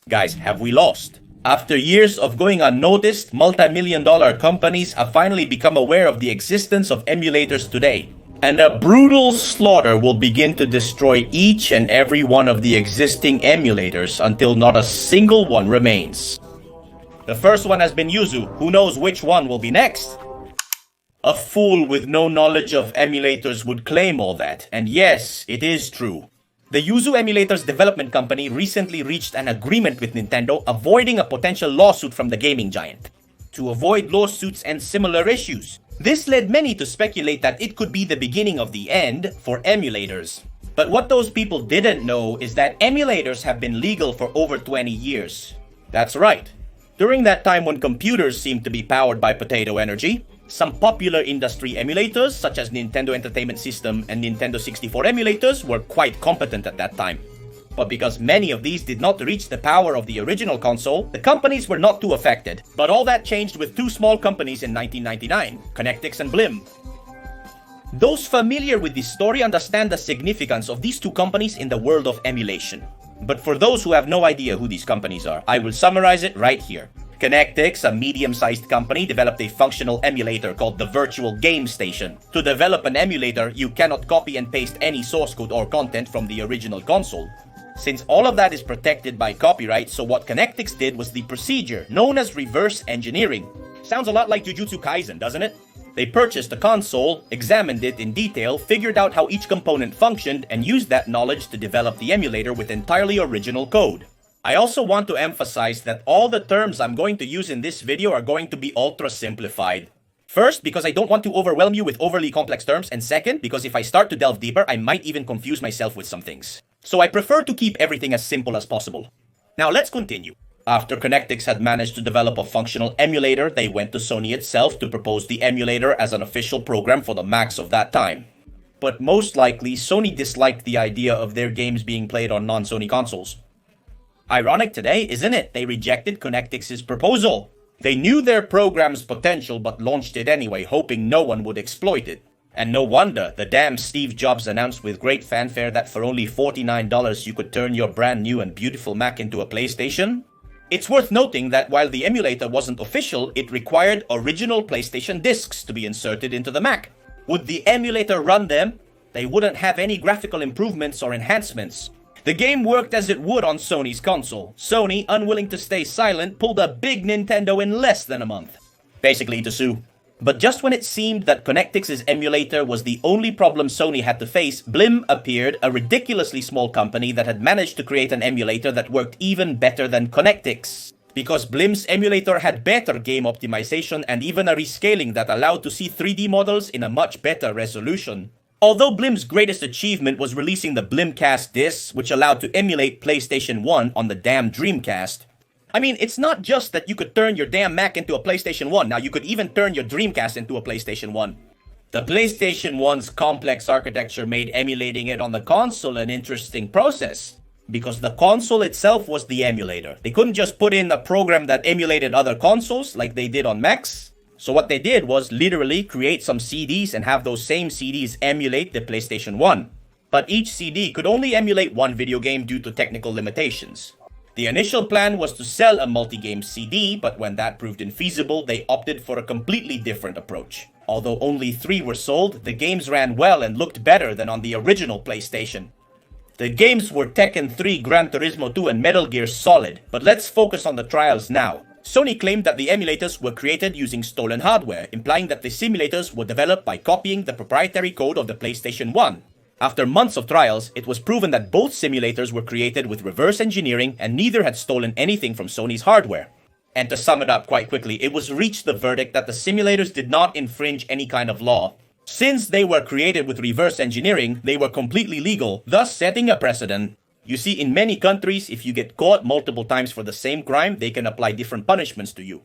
Guys, have we lost? After years of going unnoticed, multi-million-dollar companies have finally become aware of the existence of emulators today. And a brutal slaughter will begin to destroy each and every one of the existing emulators until not a single one remains. The first one has been Yuzu. Who knows which one will be next? A fool with no knowledge of emulators would claim all that, and yes, it is true. The Yuzu Emulators development company recently reached an agreement with Nintendo, avoiding a potential lawsuit from the gaming giant. To avoid lawsuits and similar issues, this led many to speculate that it could be the beginning of the end for emulators. But what those people didn't know is that emulators have been legal for over 20 years. That's right. During that time when computers seemed to be powered by potato energy, some popular industry emulators such as Nintendo Entertainment System and Nintendo 64 emulators were quite competent at that time. But because many of these did not reach the power of the original console, the companies were not too affected. But all that changed with two small companies in 1999, Connectix and Blim. Those familiar with this story understand the significance of these two companies in the world of emulation. But for those who have no idea who these companies are, I will summarize it right here. Connectix, a medium-sized company, developed a functional emulator called the Virtual Game Station. To develop an emulator, you cannot copy and paste any source code or content from the original console. Since all of that is protected by copyright, so what Connectix did was the procedure known as reverse engineering. Sounds a lot like Jujutsu Kaisen, doesn't it? They purchased a console, examined it in detail, figured out how each component functioned, and used that knowledge to develop the emulator with entirely original code. I also want to emphasize that all the terms I'm going to use in this video are going to be ultra simplified. First, because I don't want to overwhelm you with overly complex terms, and second, because if I start to delve deeper, I might even confuse myself with some things. So I prefer to keep everything as simple as possible. Now let's continue. After Connectix had managed to develop a functional emulator, they went to Sony itself to propose the emulator as an official program for the Macs of that time. But most likely, Sony disliked the idea of their games being played on non-Sony consoles. Ironic today, isn't it? They rejected Connectix's proposal. They knew their program's potential but launched it anyway, hoping no one would exploit it. And no wonder, the damn Steve Jobs announced with great fanfare that for only $49 you could turn your brand new and beautiful Mac into a PlayStation. It's worth noting that while the emulator wasn't official, it required original PlayStation discs to be inserted into the Mac. Would the emulator run them? They wouldn't have any graphical improvements or enhancements. The game worked as it would on Sony's console. Sony, unwilling to stay silent, pulled a big Nintendo in less than a month. Basically to sue. But just when it seemed that Connectix's emulator was the only problem Sony had to face, Blim appeared, a ridiculously small company that had managed to create an emulator that worked even better than Connectix. Because Blim's emulator had better game optimization and even a rescaling that allowed to see 3D models in a much better resolution. Although Blim's greatest achievement was releasing the Blimcast discs, which allowed to emulate PlayStation 1 on the damn Dreamcast. I mean, it's not just that you could turn your damn Mac into a PlayStation 1, now you could even turn your Dreamcast into a PlayStation 1. The PlayStation 1's complex architecture made emulating it on the console an interesting process, because the console itself was the emulator. They couldn't just put in a program that emulated other consoles like they did on Macs. So what they did was literally create some CDs and have those same CDs emulate the PlayStation 1. But each CD could only emulate one video game due to technical limitations. The initial plan was to sell a multi-game CD, but when that proved infeasible, they opted for a completely different approach. Although only 3 were sold, the games ran well and looked better than on the original PlayStation. The games were Tekken 3, Gran Turismo 2, and Metal Gear Solid, but let's focus on the trials now. Sony claimed that the emulators were created using stolen hardware, implying that the simulators were developed by copying the proprietary code of the PlayStation 1. After months of trials, it was proven that both simulators were created with reverse engineering and neither had stolen anything from Sony's hardware. And to sum it up quite quickly, it was reached the verdict that the simulators did not infringe any kind of law. Since they were created with reverse engineering, they were completely legal, thus setting a precedent. You see, in many countries, if you get caught multiple times for the same crime, they can apply different punishments to you.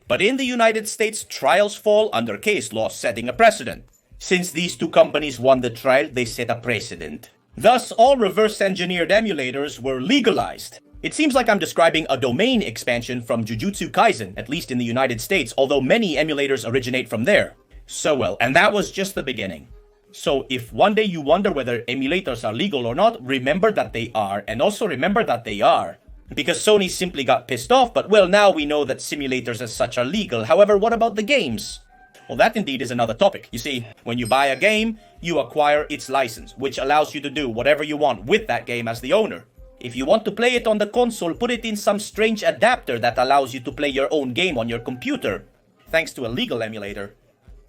But in the United States, trials fall under case law, setting a precedent. Since these two companies won the trial, they set a precedent. Thus, all reverse-engineered emulators were legalized. It seems like I'm describing a domain expansion from Jujutsu Kaisen, at least in the United States, although many emulators originate from there. So well, and that was just the beginning. So if one day you wonder whether emulators are legal or not, remember that they are, and also remember that they are Because Sony simply got pissed off, but well, now we know that simulators as such are legal. However, what about the games? Well, that indeed is another topic. You see, when you buy a game, you acquire its license, which allows you to do whatever you want with that game as the owner. If you want to play it on the console, put it in some strange adapter that allows you to play your own game on your computer, thanks to a legal emulator.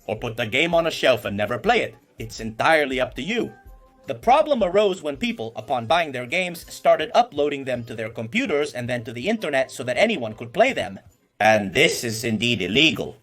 Or put the game on a shelf and never play it. It's entirely up to you. The problem arose when people, upon buying their games, started uploading them to their computers and then to the internet so that anyone could play them. And this is indeed illegal.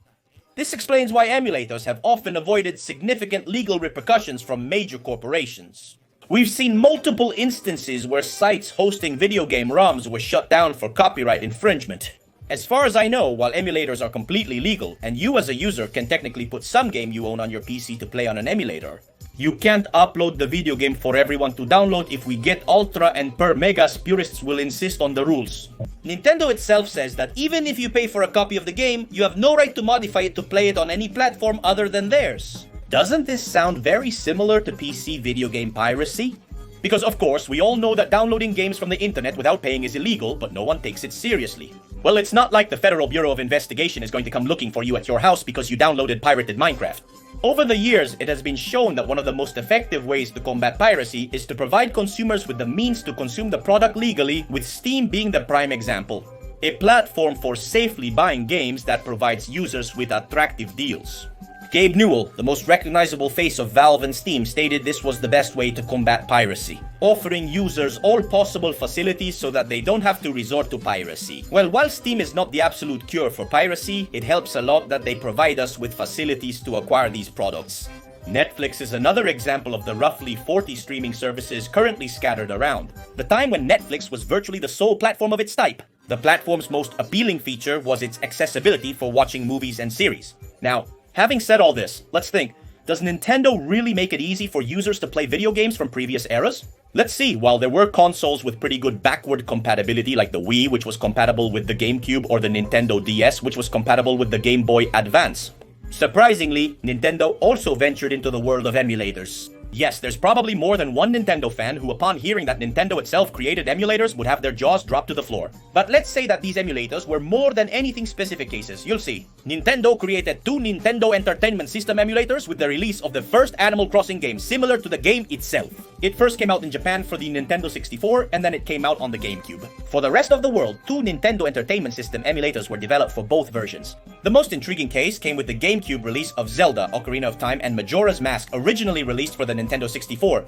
This explains why emulators have often avoided significant legal repercussions from major corporations. We've seen multiple instances where sites hosting video game ROMs were shut down for copyright infringement. As far as I know, while emulators are completely legal, and you as a user can technically put some game you own on your PC to play on an emulator, you can't upload the video game for everyone to download. If we get Ultra and Per Megas, purists will insist on the rules. Nintendo itself says that even if you pay for a copy of the game, you have no right to modify it to play it on any platform other than theirs. Doesn't this sound very similar to PC video game piracy? Because of course, we all know that downloading games from the internet without paying is illegal, but no one takes it seriously. Well, it's not like the Federal Bureau of Investigation is going to come looking for you at your house because you downloaded pirated Minecraft. Over the years, it has been shown that one of the most effective ways to combat piracy is to provide consumers with the means to consume the product legally, with Steam being the prime example. A platform for safely buying games that provides users with attractive deals. Gabe Newell, the most recognizable face of Valve and Steam, stated this was the best way to combat piracy, offering users all possible facilities so that they don't have to resort to piracy. Well, while Steam is not the absolute cure for piracy, it helps a lot that they provide us with facilities to acquire these products. Netflix is another example of the roughly 40 streaming services currently scattered around. The time when Netflix was virtually the sole platform of its type. The platform's most appealing feature was its accessibility for watching movies and series. Now, having said all this, let's think, does Nintendo really make it easy for users to play video games from previous eras? Let's see, while there were consoles with pretty good backward compatibility like the Wii, which was compatible with the GameCube, or the Nintendo DS, which was compatible with the Game Boy Advance. Surprisingly, Nintendo also ventured into the world of emulators. Yes, there's probably more than one Nintendo fan who, upon hearing that Nintendo itself created emulators, would have their jaws drop to the floor. But let's say that these emulators were more than anything specific cases. You'll see. Nintendo created 2 Nintendo Entertainment System emulators with the release of the first Animal Crossing game, similar to the game itself. It first came out in Japan for the Nintendo 64, and then it came out on the GameCube. For the rest of the world, 2 Nintendo Entertainment System emulators were developed for both versions. The most intriguing case came with the GameCube release of Zelda: Ocarina of Time and Majora's Mask, originally released for the Nintendo 64.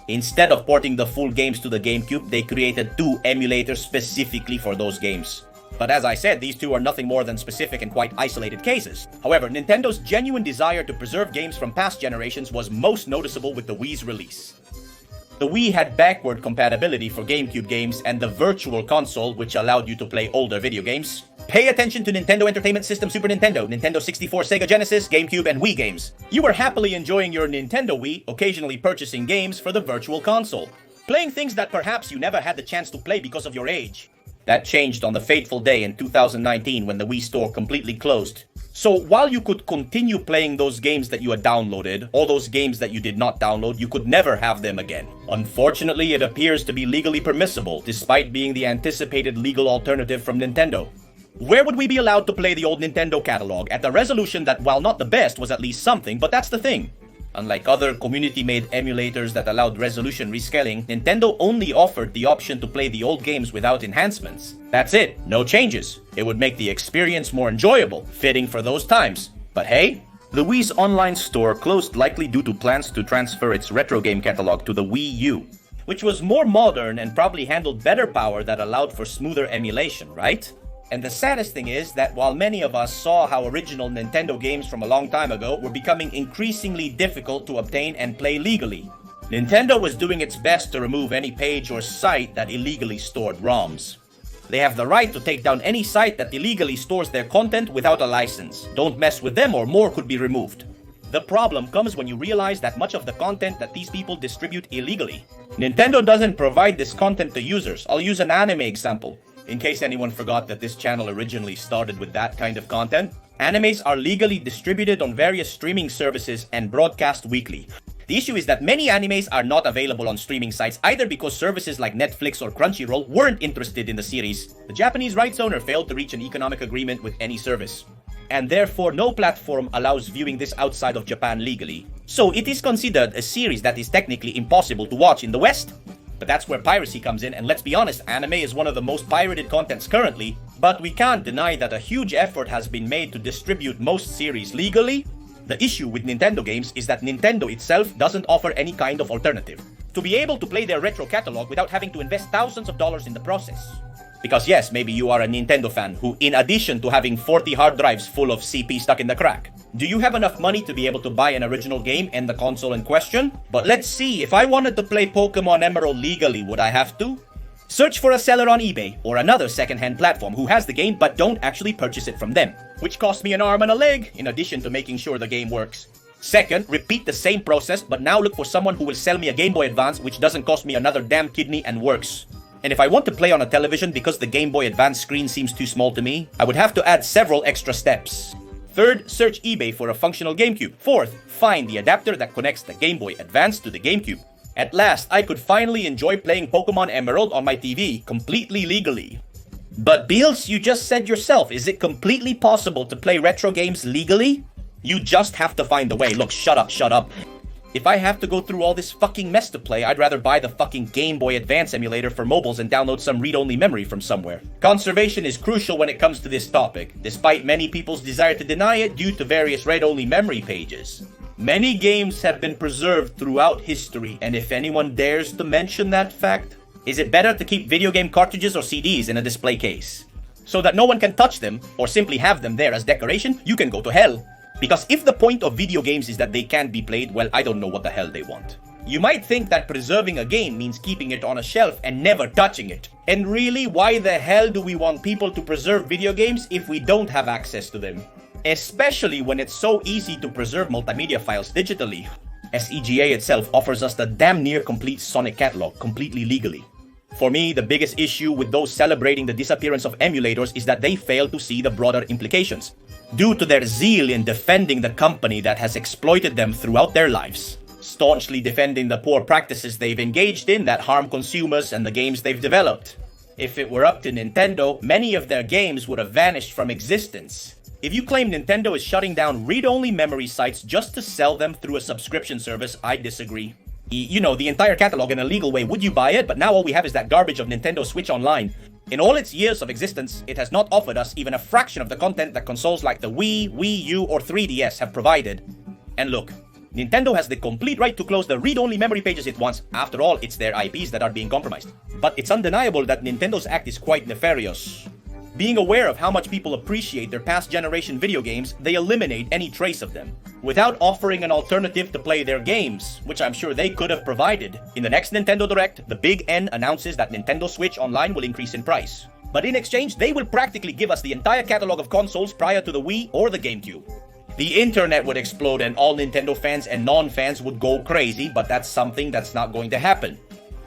Instead of porting the full games to the GameCube, they created 2 emulators specifically for those games. But as I said, these 2 are nothing more than specific and quite isolated cases. However, Nintendo's genuine desire to preserve games from past generations was most noticeable with the Wii's release. The Wii had backward compatibility for GameCube games and the Virtual Console, which allowed you to play older video games. Pay attention to Nintendo Entertainment System, Super Nintendo, Nintendo 64, Sega Genesis, GameCube, and Wii games. You were happily enjoying your Nintendo Wii, occasionally purchasing games for the Virtual Console, playing things that perhaps you never had the chance to play because of your age. That changed on the fateful day in 2019 when the Wii store completely closed. So while you could continue playing those games that you had downloaded, all those games that you did not download, you could never have them again. Unfortunately, it appears to be legally permissible, despite being the anticipated legal alternative from Nintendo. Where would we be allowed to play the old Nintendo catalog at a resolution that, while not the best, was at least something, but that's the thing. Unlike other community-made emulators that allowed resolution rescaling, Nintendo only offered the option to play the old games without enhancements. That's it, no changes. It would make the experience more enjoyable, fitting for those times. But hey, the Wii's online store closed likely due to plans to transfer its retro game catalog to the Wii U, which was more modern and probably handled better power that allowed for smoother emulation, right? And the saddest thing is that while many of us saw how original Nintendo games from a long time ago were becoming increasingly difficult to obtain and play legally, Nintendo was doing its best to remove any page or site that illegally stored ROMs. They have the right to take down any site that illegally stores their content without a license. Don't mess with them or more could be removed. The problem comes when you realize that much of the content that these people distribute illegally. Nintendo doesn't provide this content to users. I'll use an anime example. In case anyone forgot that this channel originally started with that kind of content, animes are legally distributed on various streaming services and broadcast weekly. The issue is that many animes are not available on streaming sites either because services like Netflix or Crunchyroll weren't interested in the series. The Japanese rights owner failed to reach an economic agreement with any service, and therefore no platform allows viewing this outside of Japan legally. So it is considered a series that is technically impossible to watch in the West. But that's where piracy comes in, and let's be honest, anime is one of the most pirated contents currently, but we can't deny that a huge effort has been made to distribute most series legally. The issue with Nintendo games is that Nintendo itself doesn't offer any kind of alternative to be able to play their retro catalog without having to invest thousands of dollars in the process. Because yes, maybe you are a Nintendo fan who, in addition to having 40 hard drives full of CP stuck in the crack, do you have enough money to be able to buy an original game and the console in question? But let's see, if I wanted to play Pokemon Emerald legally, would I have to? Search for a seller on eBay or another second-hand platform who has the game but don't actually purchase it from them, which cost me an arm and a leg, in addition to making sure the game works. Second, repeat the same process, but now look for someone who will sell me a Game Boy Advance which doesn't cost me another damn kidney and works. And if I want to play on a television because the Game Boy Advance screen seems too small to me, I would have to add several extra steps. Third, search eBay for a functional GameCube. Fourth, find the adapter that connects the Game Boy Advance to the GameCube. At last, I could finally enjoy playing Pokemon Emerald on my TV, completely legally. But Beals, you just said yourself, is it completely possible to play retro games legally? You just have to find a way. Look, shut up. If I have to go through all this fucking mess to play, I'd rather buy the fucking Game Boy Advance emulator for mobiles and download some read-only memory from somewhere. Conservation is crucial when it comes to this topic, despite many people's desire to deny it due to various read-only memory pages. Many games have been preserved throughout history, and if anyone dares to mention that fact, is it better to keep video game cartridges or CDs in a display case so that no one can touch them or simply have them there as decoration? You can go to hell. Because if the point of video games is that they can't be played, well, I don't know what the hell they want. You might think that preserving a game means keeping it on a shelf and never touching it. And really, why the hell do we want people to preserve video games if we don't have access to them? Especially when it's so easy to preserve multimedia files digitally. SEGA itself offers us the damn near complete Sonic catalog completely legally. For me, the biggest issue with those celebrating the disappearance of emulators is that they fail to see the broader implications, due to their zeal in defending the company that has exploited them throughout their lives, staunchly defending the poor practices they've engaged in that harm consumers and the games they've developed. If it were up to Nintendo, many of their games would have vanished from existence. If you claim Nintendo is shutting down read-only memory sites just to sell them through a subscription service, I disagree. You know, the entire catalog in a legal way, would you buy it? But now all we have is that garbage of Nintendo Switch Online. In all its years of existence, it has not offered us even a fraction of the content that consoles like the Wii, Wii U, or 3DS have provided. And look, Nintendo has the complete right to close the read-only memory pages it wants. After all, it's their IPs that are being compromised. But it's undeniable that Nintendo's act is quite nefarious. Being aware of how much people appreciate their past generation video games, they eliminate any trace of them, without offering an alternative to play their games, which I'm sure they could have provided. In the next Nintendo Direct, the Big N announces that Nintendo Switch Online will increase in price. But in exchange, they will practically give us the entire catalog of consoles prior to the Wii or the GameCube. The internet would explode and all Nintendo fans and non-fans would go crazy, but that's something that's not going to happen.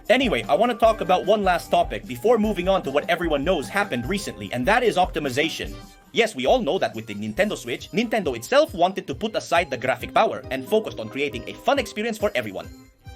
Anyway, I want to talk about one last topic before moving on to what everyone knows happened recently, and that is optimization. Yes, we all know that with the Nintendo Switch, Nintendo itself wanted to put aside the graphic power and focused on creating a fun experience for everyone.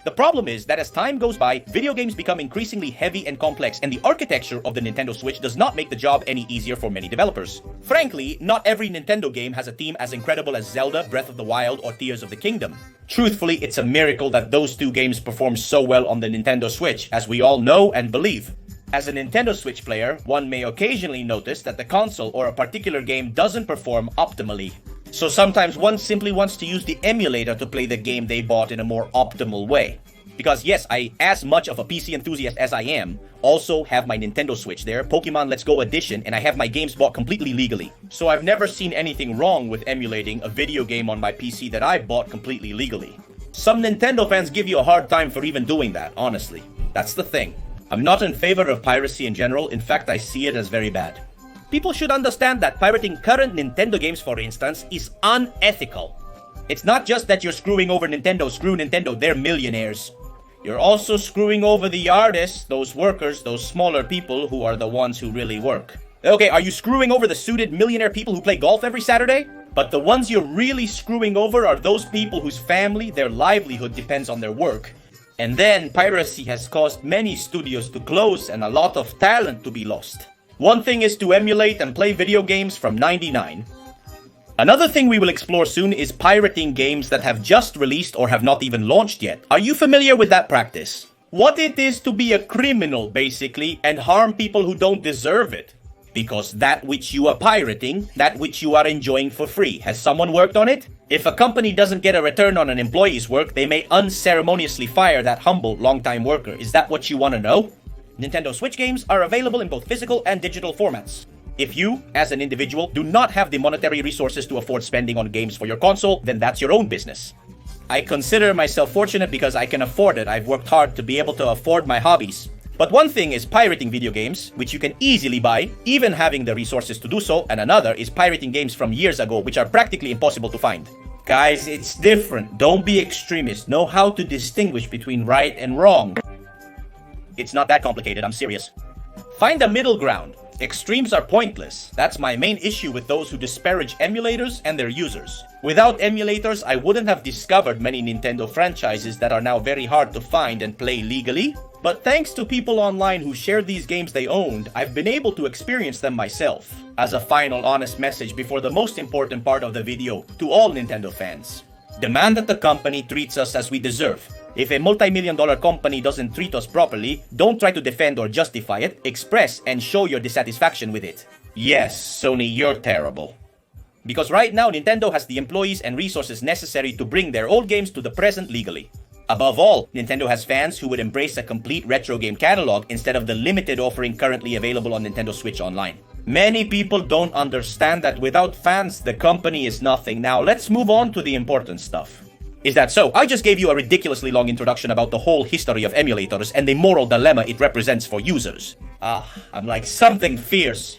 The problem is that as time goes by, video games become increasingly heavy and complex, and the architecture of the Nintendo Switch does not make the job any easier for many developers. Frankly, not every Nintendo game has a theme as incredible as Zelda, Breath of the Wild, or Tears of the Kingdom. Truthfully, it's a miracle that those two games perform so well on the Nintendo Switch, as we all know and believe. As a Nintendo Switch player, one may occasionally notice that the console or a particular game doesn't perform optimally. So sometimes one simply wants to use the emulator to play the game they bought in a more optimal way. Because yes, I, as much of a PC enthusiast as I am, also have my Nintendo Switch there, Pokemon Let's Go Edition, and I have my games bought completely legally. So I've never seen anything wrong with emulating a video game on my PC that I bought completely legally. Some Nintendo fans give you a hard time for even doing that, honestly. That's the thing. I'm not in favor of piracy in general, in fact I see it as very bad. People should understand that pirating current Nintendo games, for instance, is unethical. It's not just that you're screwing over Nintendo, screw Nintendo, they're millionaires. You're also screwing over the artists, those workers, those smaller people who are the ones who really work. Okay, are you screwing over the suited millionaire people who play golf every Saturday? But the ones you're really screwing over are those people whose family, their livelihood depends on their work. And then piracy has caused many studios to close and a lot of talent to be lost. One thing is to emulate and play video games from '99. Another thing we will explore soon is pirating games that have just released or have not even launched yet. Are you familiar with that practice? What it is to be a criminal, basically, and harm people who don't deserve it. Because that which you are pirating, that which you are enjoying for free, has someone worked on it? If a company doesn't get a return on an employee's work, they may unceremoniously fire that humble, long-time worker. Is that what you want to know? Nintendo Switch games are available in both physical and digital formats. If you, as an individual, do not have the monetary resources to afford spending on games for your console, then that's your own business. I consider myself fortunate because I can afford it. I've worked hard to be able to afford my hobbies. But one thing is pirating video games, which you can easily buy, even having the resources to do so, and another is pirating games from years ago, which are practically impossible to find. Guys, it's different. Don't be extremists. Know how to distinguish between right and wrong. It's not that complicated, I'm serious. Find a middle ground. Extremes are pointless. That's my main issue with those who disparage emulators and their users. Without emulators, I wouldn't have discovered many Nintendo franchises that are now very hard to find and play legally. But thanks to people online who shared these games they owned, I've been able to experience them myself. As a final honest message before the most important part of the video, to all Nintendo fans, demand that the company treats us as we deserve. If a multi-million-dollar company doesn't treat us properly, don't try to defend or justify it, express and show your dissatisfaction with it. Yes, Sony, you're terrible. Because right now, Nintendo has the employees and resources necessary to bring their old games to the present legally. Above all, Nintendo has fans who would embrace a complete retro game catalog instead of the limited offering currently available on Nintendo Switch Online. Many people don't understand that without fans, the company is nothing. Now, let's move on to the important stuff. Is that so? I just gave you a ridiculously long introduction about the whole history of emulators and the moral dilemma it represents for users. I'm like something fierce.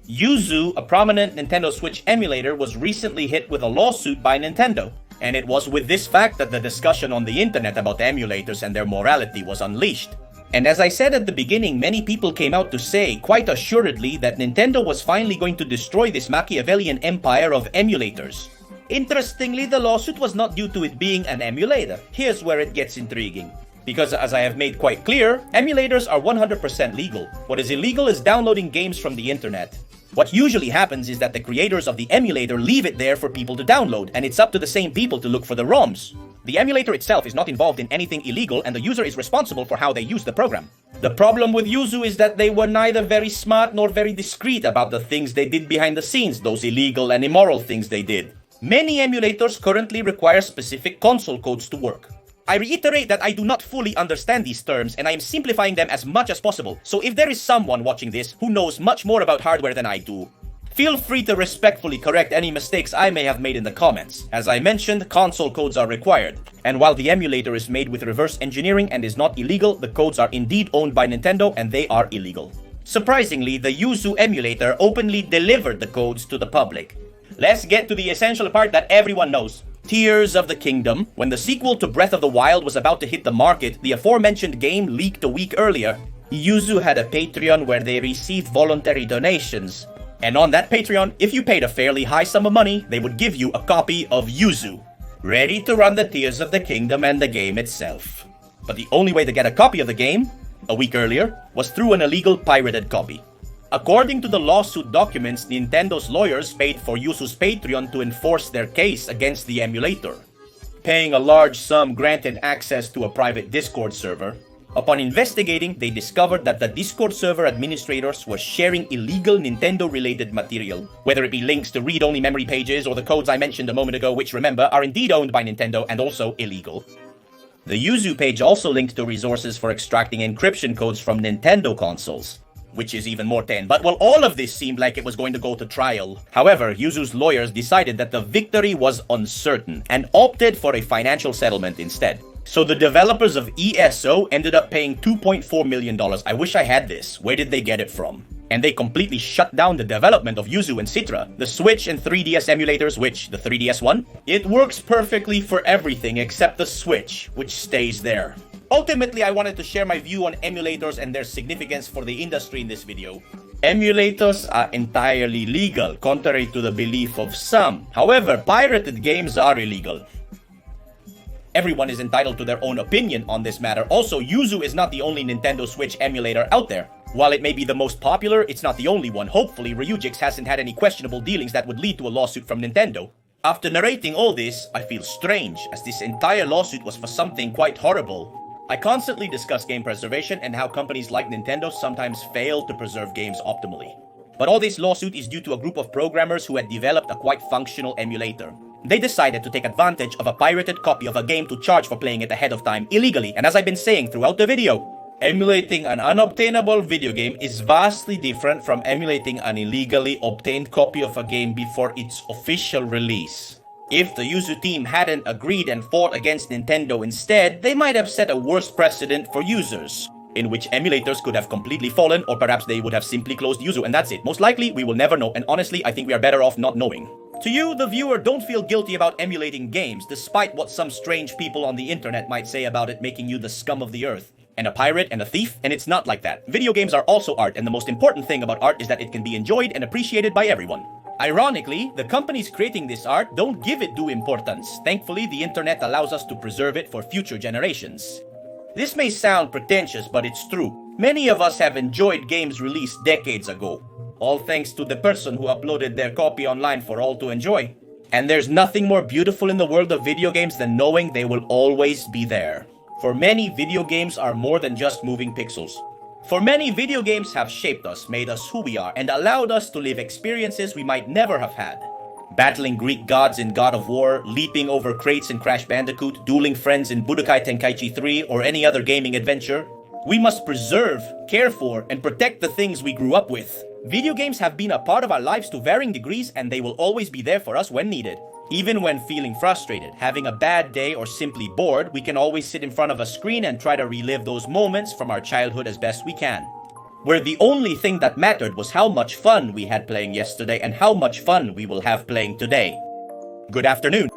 Yuzu, a prominent Nintendo Switch emulator, was recently hit with a lawsuit by Nintendo. And it was with this fact that the discussion on the internet about emulators and their morality was unleashed. And as I said at the beginning, many people came out to say, quite assuredly, that Nintendo was finally going to destroy this Machiavellian empire of emulators. Interestingly, the lawsuit was not due to it being an emulator. Here's where it gets intriguing. Because as I have made quite clear, emulators are 100% legal. What is illegal is downloading games from the internet. What usually happens is that the creators of the emulator leave it there for people to download, and it's up to the same people to look for the ROMs. The emulator itself is not involved in anything illegal, and the user is responsible for how they use the program. The problem with Yuzu is that they were neither very smart nor very discreet about the things they did behind the scenes, those illegal and immoral things they did. Many emulators currently require specific console codes to work. I reiterate that I do not fully understand these terms and I am simplifying them as much as possible, so if there is someone watching this who knows much more about hardware than I do, feel free to respectfully correct any mistakes I may have made in the comments. As I mentioned, console codes are required, and while the emulator is made with reverse engineering and is not illegal, the codes are indeed owned by Nintendo and they are illegal. Surprisingly, the Yuzu emulator openly delivered the codes to the public. Let's get to the essential part that everyone knows. Tears of the Kingdom. When the sequel to Breath of the Wild was about to hit the market, the aforementioned game leaked a week earlier. Yuzu had a Patreon where they received voluntary donations. And on that Patreon, if you paid a fairly high sum of money, they would give you a copy of Yuzu, ready to run the Tears of the Kingdom and the game itself. But the only way to get a copy of the game, a week earlier, was through an illegal pirated copy. According to the lawsuit documents, Nintendo's lawyers paid for Yuzu's Patreon to enforce their case against the emulator. Paying a large sum granted access to a private Discord server. Upon investigating, they discovered that the Discord server administrators were sharing illegal Nintendo-related material, whether it be links to read-only memory pages or the codes I mentioned a moment ago, which remember are indeed owned by Nintendo and also illegal. The Yuzu page also linked to resources for extracting encryption codes from Nintendo consoles, which is even more 10. But well, all of this seemed like it was going to go to trial. However, Yuzu's lawyers decided that the victory was uncertain and opted for a financial settlement instead. So the developers of ESO ended up paying $2.4 million. I wish I had this. Where did they get it from? And they completely shut down the development of Yuzu and Citra, the Switch and 3DS emulators, which, the 3DS one? It works perfectly for everything except the Switch, which stays there. Ultimately, I wanted to share my view on emulators and their significance for the industry in this video. Emulators are entirely legal, contrary to the belief of some. However, pirated games are illegal. Everyone is entitled to their own opinion on this matter. Also, Yuzu is not the only Nintendo Switch emulator out there. While it may be the most popular, it's not the only one. Hopefully, Ryujix hasn't had any questionable dealings that would lead to a lawsuit from Nintendo. After narrating all this, I feel strange, as this entire lawsuit was for something quite horrible. I constantly discuss game preservation and how companies like Nintendo sometimes fail to preserve games optimally. But all this lawsuit is due to a group of programmers who had developed a quite functional emulator. They decided to take advantage of a pirated copy of a game to charge for playing it ahead of time illegally, and as I've been saying throughout the video, emulating an unobtainable video game is vastly different from emulating an illegally obtained copy of a game before its official release. If the Yuzu team hadn't agreed and fought against Nintendo instead, they might have set a worse precedent for users, in which emulators could have completely fallen, or perhaps they would have simply closed Yuzu and that's it. Most likely, we will never know, and honestly, I think we are better off not knowing. To you, the viewer, don't feel guilty about emulating games, despite what some strange people on the internet might say about it making you the scum of the earth, and a pirate and a thief, and it's not like that. Video games are also art, and the most important thing about art is that it can be enjoyed and appreciated by everyone. Ironically, the companies creating this art don't give it due importance. Thankfully, the internet allows us to preserve it for future generations. This may sound pretentious, but it's true. Many of us have enjoyed games released decades ago, all thanks to the person who uploaded their copy online for all to enjoy. And there's nothing more beautiful in the world of video games than knowing they will always be there. For many, video games are more than just moving pixels. For many, video games have shaped us, made us who we are, and allowed us to live experiences we might never have had. Battling Greek gods in God of War, leaping over crates in Crash Bandicoot, dueling friends in Budokai Tenkaichi 3, or any other gaming adventure. We must preserve, care for, and protect the things we grew up with. Video games have been a part of our lives to varying degrees, and they will always be there for us when needed. Even when feeling frustrated, having a bad day, or simply bored, we can always sit in front of a screen and try to relive those moments from our childhood as best we can. Where the only thing that mattered was how much fun we had playing yesterday and how much fun we will have playing today. Good afternoon.